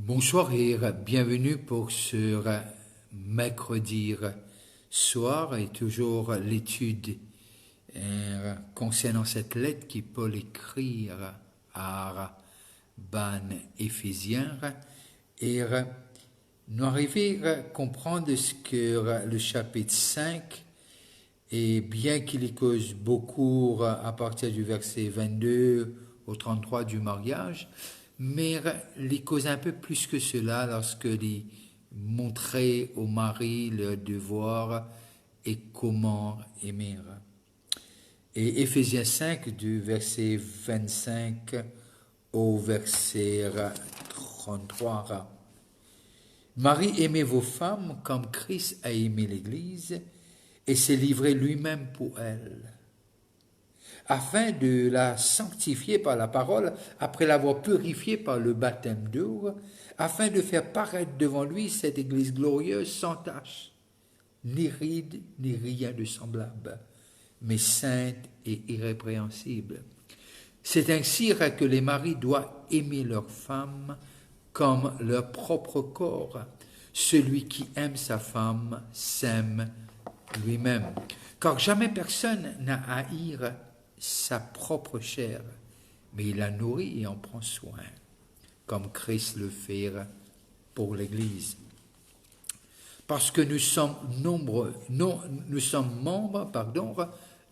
Bonsoir et bienvenue pour ce mercredi soir et toujours l'étude concernant cette lettre qui Paul écrit à Ban Éphésiens et nous arrivons à comprendre ce que le chapitre 5 et bien qu'il y cause beaucoup à partir du verset 22 au 33 du mariage, mais il cause un peu plus que cela lorsque il montrait au mari le devoir et comment aimer. Et Éphésiens 5 du verset 25 au verset 33. Marie, aimez vos femmes comme Christ a aimé l'Église et s'est livré lui-même pour elle, afin de la sanctifier par la parole, après l'avoir purifiée par le baptême d'eau, afin de faire paraître devant lui cette Église glorieuse sans tache, ni ride, ni rien de semblable, mais sainte et irrépréhensible. C'est ainsi que les maris doivent aimer leurs femmes comme leur propre corps. Celui qui aime sa femme s'aime lui-même, car jamais personne n'a à haïr sa propre chair, mais il la nourrit et en prend soin, comme Christ le fait pour l'Église. Parce que nous sommes membres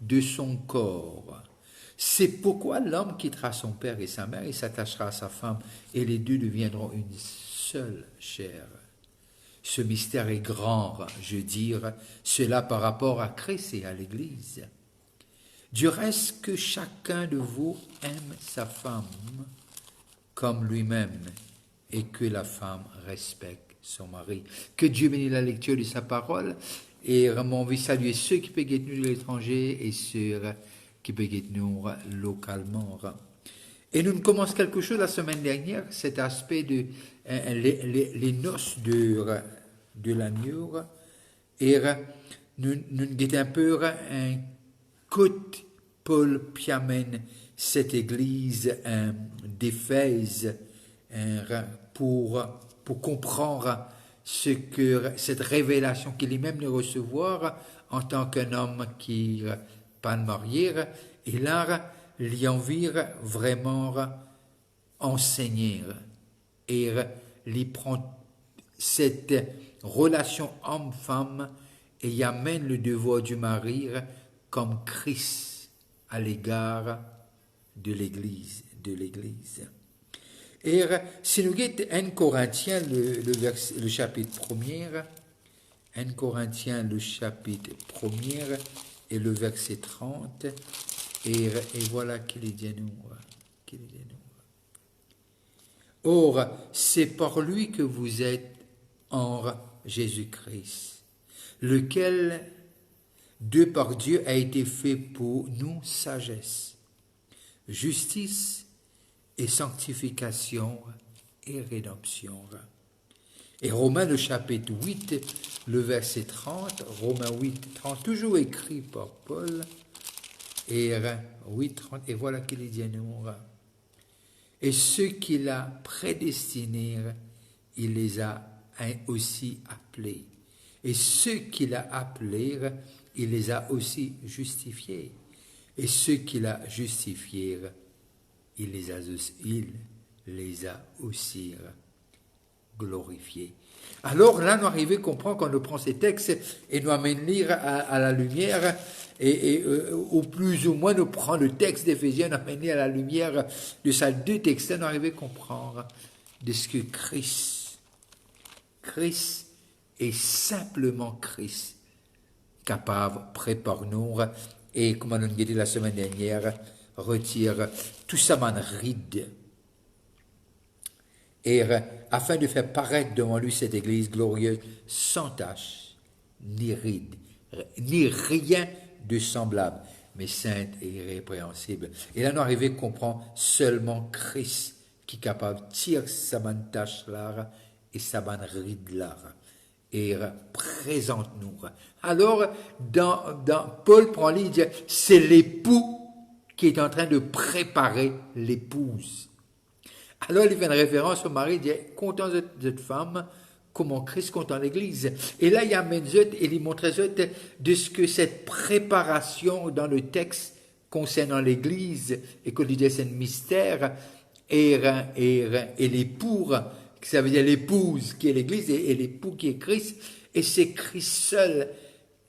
de son corps. C'est pourquoi l'homme quittera son père et sa mère et s'attachera à sa femme, et les deux deviendront une seule chair. Ce mystère est grand, je dire, cela par rapport à Christ et à l'Église. Du reste que chacun de vous aime sa femme comme lui-même et que la femme respecte son mari. Que Dieu bénisse la lecture de sa parole et vraiment envie de saluer ceux qui peuvent être nous de l'étranger et ceux qui peuvent être nous localement. Et nous commençons quelque chose la semaine dernière, cet aspect de les noces de l'agneau et nous guettons un peu un côté Paul piamène cette église d'Éphèse pour comprendre ce que cette révélation qu'il est même de recevoir en tant qu'un homme qui pas marié et là il envie vraiment enseigner et il prend cette relation homme-femme et y amène le devoir du mari comme Christ à l'égard de l'Église. Et si nous regardons 1 Corinthiens, le chapitre 1er, 1 Corinthiens, le chapitre 1er et le verset 30, et voilà qu'il est dit à nous. Or, c'est par lui que vous êtes en Jésus-Christ, lequel de par Dieu a été fait pour nous sagesse, justice et sanctification et rédemption. Et Romains le chapitre 8, le verset 30, Romains 8, 30, toujours écrit par Paul, et 8, 30, et voilà qu'il est dit à nous. Et ceux qu'il a prédestinés, il les a aussi appelés. Et ceux qu'il a appelés, il les a aussi justifiés. Et ceux qu'il a justifiés, il les a aussi glorifiés. Alors là, nous arrivons à comprendre quand nous prenons ces textes et nous amène lire à la lumière, ou plus ou moins nous prenons le texte d'Éphésiens, nous amène lire à la lumière de ces deux textes, nous arrivons à comprendre de ce que Christ est simplement Christ, capable, prépare nous, et comme on l'a dit la semaine dernière, retire tout ça man ride, et afin de faire paraître devant lui cette église glorieuse, sans tache, ni ride, ni rien de semblable, mais sainte et irrépréhensible. Et là, nous arrivons à comprendre seulement Christ qui est capable de tirer sa man tache là et sa man ride là. Et présente-nous. Alors, dans Paul prend l'idée, il dit, c'est l'époux qui est en train de préparer l'épouse. Alors, il fait une référence au mari, il dit, content cette femme, comment Christ content l'Église. Et là, il amène et il montre de ce que cette préparation dans le texte concernant l'Église, et que l'idée c'est un mystère, et l'époux, ça veut dire l'épouse qui est l'Église, et l'époux qui est Christ, et c'est Christ seul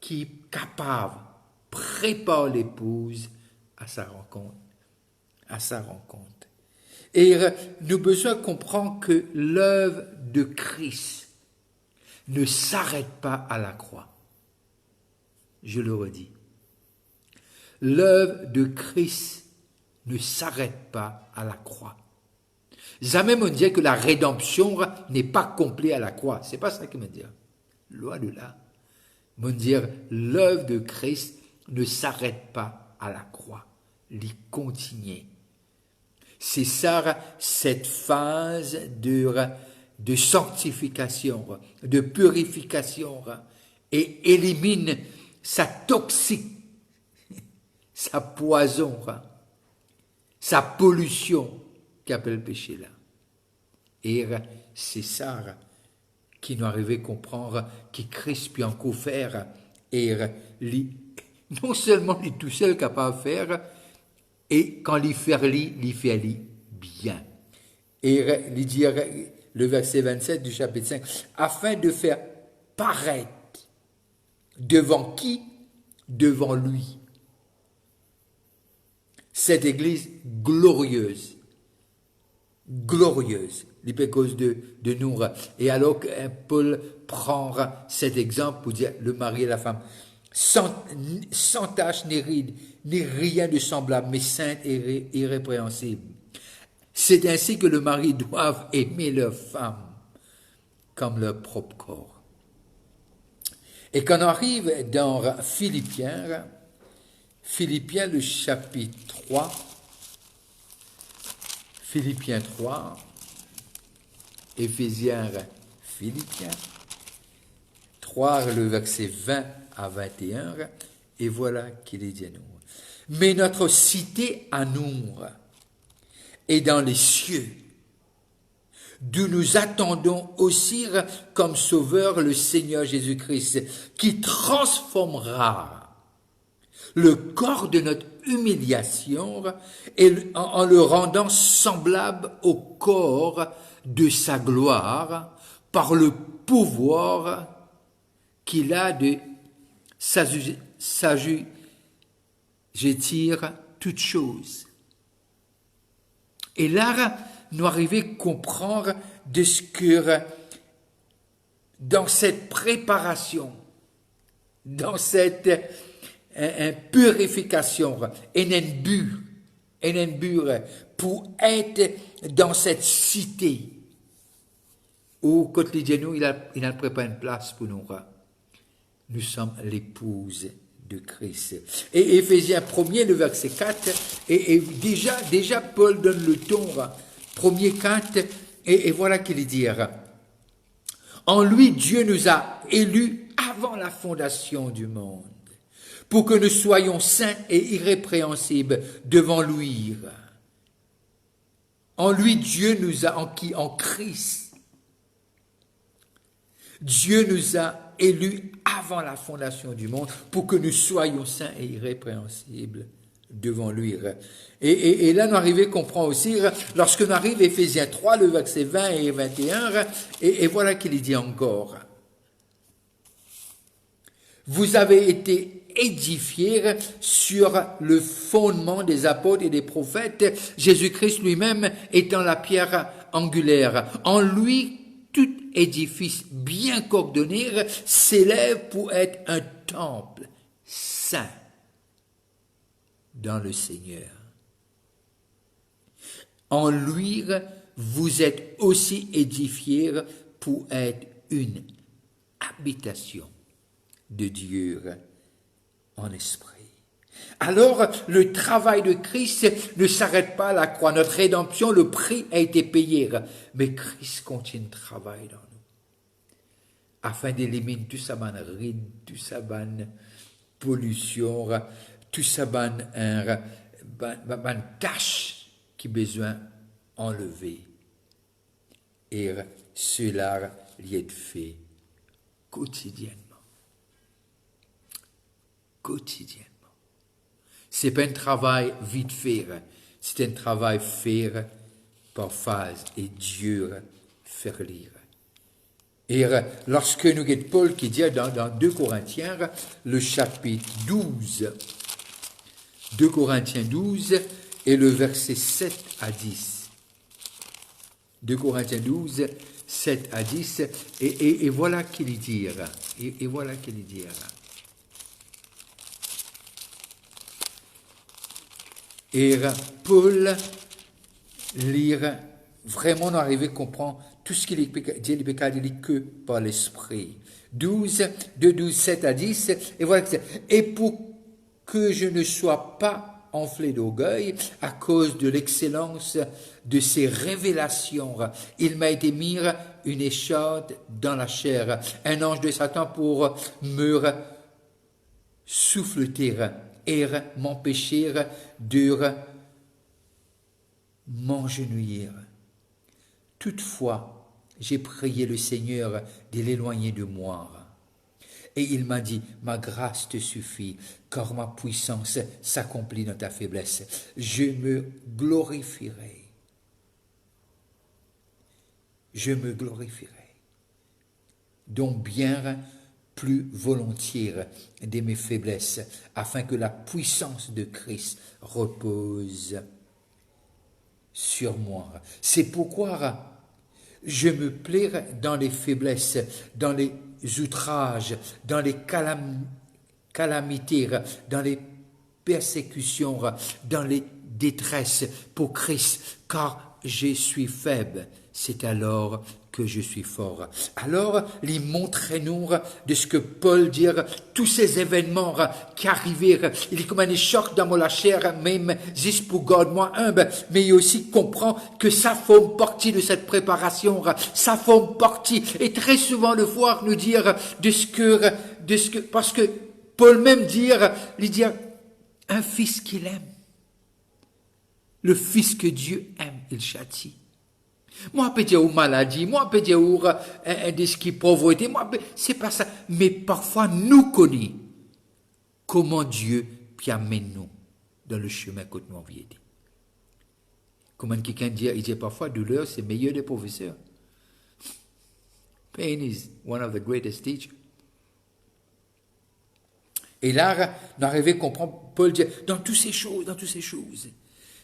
qui est capable, prépare l'épouse à sa rencontre. Et nous avons besoin de comprendre que l'œuvre de Christ ne s'arrête pas à la croix. Je le redis. L'œuvre de Christ ne s'arrête pas à la croix. Jamais on dit que la rédemption n'est pas complète à la croix. C'est pas ça qu'il me dit. Loin de là. On dit l'œuvre de Christ ne s'arrête pas à la croix. Il continue. C'est ça, cette phase de sanctification, de purification, et élimine sa toxique, sa poison, sa pollution qu'appelle le péché là. Et c'est ça qui nous arrive à comprendre que Christ peut encore faire, et non seulement il est tout seul capable de faire, et quand il fait bien. Et il dit le verset 27 du chapitre 5, afin de faire paraître devant qui? Devant lui. Cette église glorieuse, l'hypécose de nous. Et alors que Paul prend cet exemple pour dire le mari et la femme, sans tache ni ride, ni rien de semblable, mais sainte et irrépréhensible. C'est ainsi que le mari doit aimer leur femme comme leur propre corps. Et quand on arrive dans Philippiens le chapitre 3, Philippiens 3, Éphésiens, Philippiens 3, le verset 20 à 21, et voilà qu'il est dit à nous. Mais notre cité à nous est dans les cieux, d'où nous attendons aussi comme sauveur le Seigneur Jésus-Christ, qui transformera le corps de notre humiliation en le rendant semblable au corps de sa gloire par le pouvoir qu'il a de s'agir toutes choses. Et là, nous arrivons à comprendre de ce que dans cette préparation, dans cette purification, un but pour être dans cette cité où quotidiennement il a préparé une place pour nous. Nous sommes l'épouse de Christ. Et Éphésiens 1er, le verset 4, et déjà Paul donne le ton, 1er 4, et voilà qu'il dit. En lui, Dieu nous a élus avant la fondation du monde, pour que nous soyons saints et irrépréhensibles devant lui. En lui, Dieu nous a, en Christ, Dieu nous a élus avant la fondation du monde pour que nous soyons saints et irrépréhensibles devant lui. Et là, nous arrivons à comprendre aussi, lorsque nous arrivons à Éphésiens 3, le verset 20 et 21, et voilà qu'il dit encore. Vous avez été édifiés sur le fondement des apôtres et des prophètes, Jésus-Christ lui-même étant la pierre angulaire. En lui, tout édifice bien coordonné s'élève pour être un temple saint dans le Seigneur. En lui, vous êtes aussi édifiés pour être une habitation de Dieu en esprit. Alors, le travail de Christ ne s'arrête pas à la croix. Notre rédemption, le prix a été payé. Mais Christ continue de travailler dans nous, afin d'éliminer tout ça, ride, tout ça, pollution, tout ça, tâche qui a besoin enlever et cela lui est fait quotidiennement. Quotidiennement. C'est pas un travail vite fait, c'est un travail fait par phase et Dieu faire lire. Et lorsque nous avons Paul qui dit dans 2 Corinthiens, le chapitre 12, 2 Corinthiens 12 et le verset 7 à 10. 2 Corinthiens 12, 7 à 10, et voilà qu'il dit. Et voilà qu'il dit. Et Paul lire vraiment arriver à comprendre tout ce qu'il dit, le péché dit que par l'esprit. 12, 7 à 10, et voilà. Et pour que je ne sois pas enflé d'orgueil à cause de l'excellence de ses révélations, il m'a été mis une écharpe dans la chair, un ange de Satan pour me souffleter et m'empêcher de m'engenouiller. Toutefois, j'ai prié le Seigneur de l'éloigner de moi. Et il m'a dit, ma grâce te suffit, car ma puissance s'accomplit dans ta faiblesse. Je me glorifierai. Je me glorifierai. Donc bien plus volontiers de mes faiblesses, afin que la puissance de Christ repose sur moi. C'est pourquoi je me plais dans les faiblesses, dans les outrages, dans les calamités, dans les persécutions, dans les détresses pour Christ, car je suis faible. C'est alors que je suis fort. Alors, il montre-nous de ce que Paul dit, tous ces événements qui arrivèrent, il est comme un choc dans la chair, même juste pour garder moi humble, mais il aussi comprend que ça forme partie de cette préparation, ça forme partie, et très souvent le voir nous dire de ce que, parce que Paul même lui dire, un fils qu'il aime, le fils que Dieu aime, il châtie. Moi, peut dire ou maladie, moi, peut dire ou ce qui pauvreté, moi, c'est pas ça. Mais parfois, nous connaissons comment Dieu puis amène nous dans le chemin que nous avons dit. Comment quelqu'un dit, il dit parfois, douleur, c'est meilleur des professeurs. Pain is one of the greatest teachers. Et là, nous arrivons à comprendre, Paul dit, dans toutes ces choses,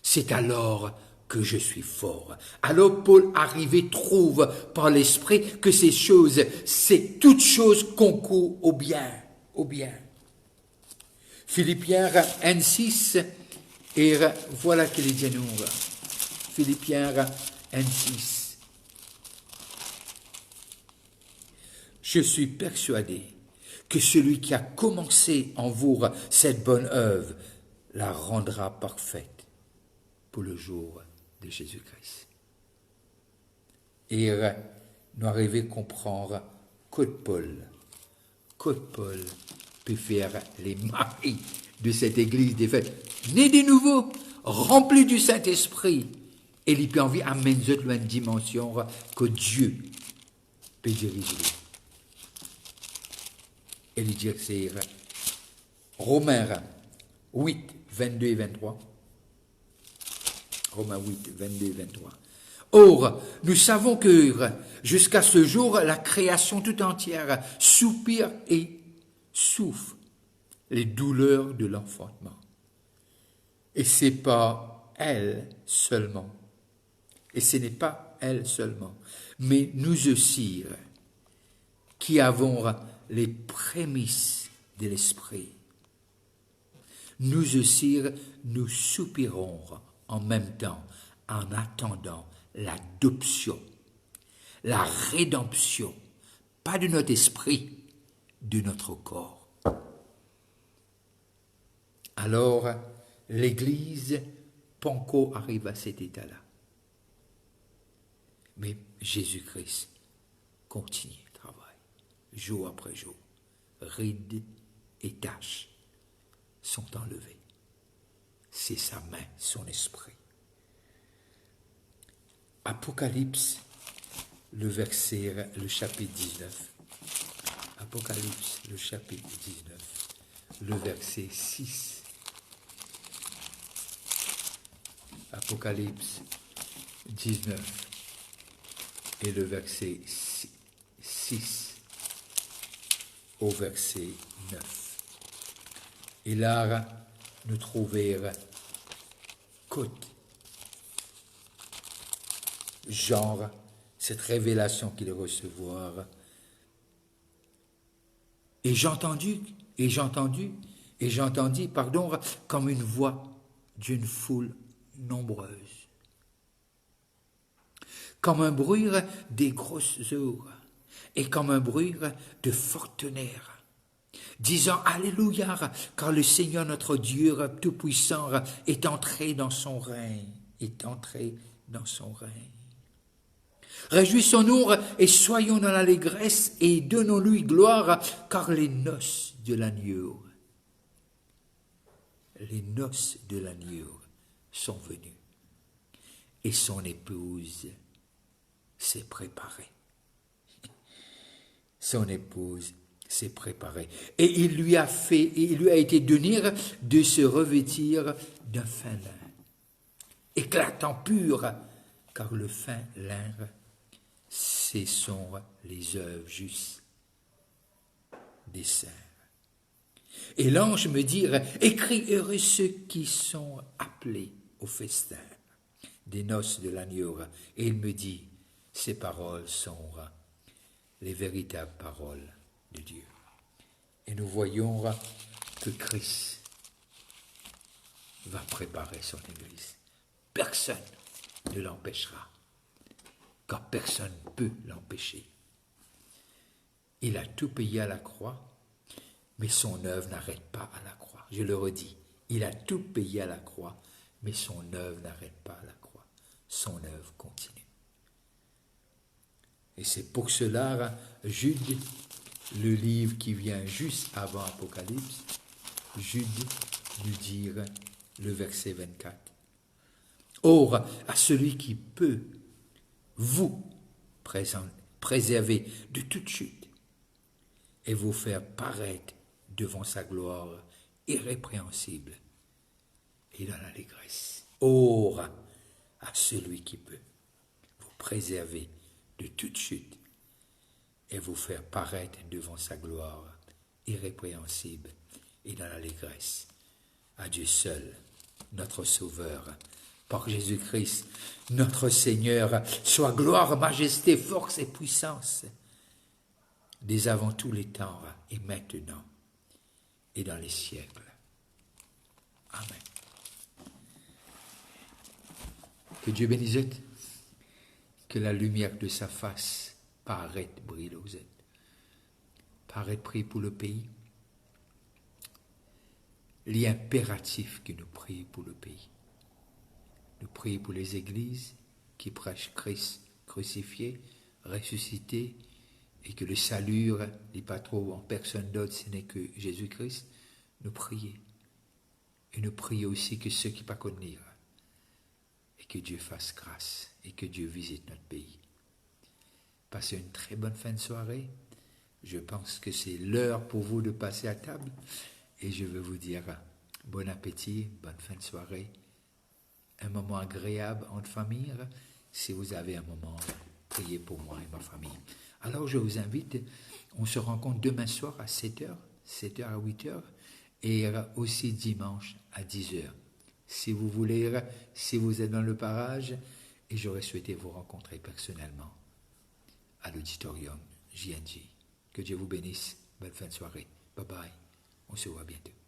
c'est alors que je suis fort. Alors Paul arrivé trouve par l'esprit que ces choses, c'est toutes choses concourent au bien, au bien. Philippiens 1:6, et voilà qu'il dit nous. Philippiens 1:6. Je suis persuadé que celui qui a commencé en vous cette bonne œuvre la rendra parfaite pour le jour de Jésus-Christ. Et nous arrivons à comprendre que Paul peut faire les maris de cette église des fêtes, né de nouveau, rempli du Saint-Esprit, et il peut envie amener une dimension que Dieu peut diriger. Et il dit que c'est Romains 8, 22 et 23. Romains 8, 22 et 23. Or, nous savons que jusqu'à ce jour, la création tout entière soupire et souffre les douleurs de l'enfantement. Et c'est pas elle seulement. Et ce n'est pas elle seulement, mais nous aussi qui avons les prémices de l'esprit. Nous aussi, nous soupirons en même temps en attendant l'adoption, la rédemption, pas de notre esprit, de notre corps. Alors, l'Église, Panko arrive à cet état-là. Mais Jésus-Christ continue le travail, jour après jour. Rides et taches sont enlevées. C'est sa main, son esprit. Apocalypse le chapitre 19. Apocalypse, le chapitre 19, le verset 6. Apocalypse 19 et le verset 6 au verset 9. Et là, nous trouvons côte, genre, cette révélation qu'il recevoir. Et j'entendis, comme une voix d'une foule nombreuse, comme un bruit des grosses eaux, et comme un bruit de fortes tonnerres, disant Alléluia, car le Seigneur notre Dieu Tout-Puissant est entré dans son règne, Réjouissons-nous et soyons dans l'allégresse et donnons-lui gloire, car les noces de l'agneau sont venues et son épouse s'est préparée. Et il lui a été donné de se revêtir d'un fin lin, éclatant pur, car le fin lin, ce sont les œuvres justes des saints. Et l'ange me dit, écris heureux ceux qui sont appelés au festin des noces de l'agneau. Et il me dit, ces paroles sont les véritables paroles de Dieu. Et nous voyons que Christ va préparer son Église. Personne ne l'empêchera, car personne ne peut l'empêcher. Il a tout payé à la croix, mais son œuvre n'arrête pas à la croix. Je le redis, il a tout payé à la croix, mais son œuvre n'arrête pas à la croix. Son œuvre continue. Et c'est pour cela, Jude, le livre qui vient juste avant Apocalypse, Jude nous dit le verset 24. Or, à celui qui peut vous préserver de toute chute et vous faire paraître devant sa gloire irrépréhensible et dans l'allégresse. Or, à celui qui peut vous préserver de toute chute et vous faire paraître devant sa gloire irrépréhensible et dans l'allégresse. À Dieu seul, notre Sauveur, par Jésus-Christ, notre Seigneur, soit gloire, majesté, force et puissance, dès avant tous les temps et maintenant et dans les siècles. Amen. Que Dieu bénisse, que la lumière de sa face paraît brille aux êtres. Paraît prier pour le pays. Il est impératif que nous prions pour le pays. Nous prions pour les églises qui prêchent Christ crucifié, ressuscité, et que le salut n'est pas trop en personne d'autre, ce n'est que Jésus-Christ. Nous prions. Et nous prions aussi que ceux qui ne pas connaissent, et que Dieu fasse grâce, et que Dieu visite notre pays. Passez une très bonne fin de soirée. Je pense que c'est l'heure pour vous de passer à table. Et je veux vous dire bon appétit, bonne fin de soirée. Un moment agréable entre famille. Si vous avez un moment, priez pour moi et ma famille. Alors je vous invite, on se rencontre demain soir à 7h à 8h, et aussi dimanche à 10h. Si vous voulez, si vous êtes dans le parage, et j'aurais souhaité vous rencontrer personnellement à l'auditorium JNJ. Que Dieu vous bénisse. Bonne fin de soirée. Bye bye. On se voit bientôt.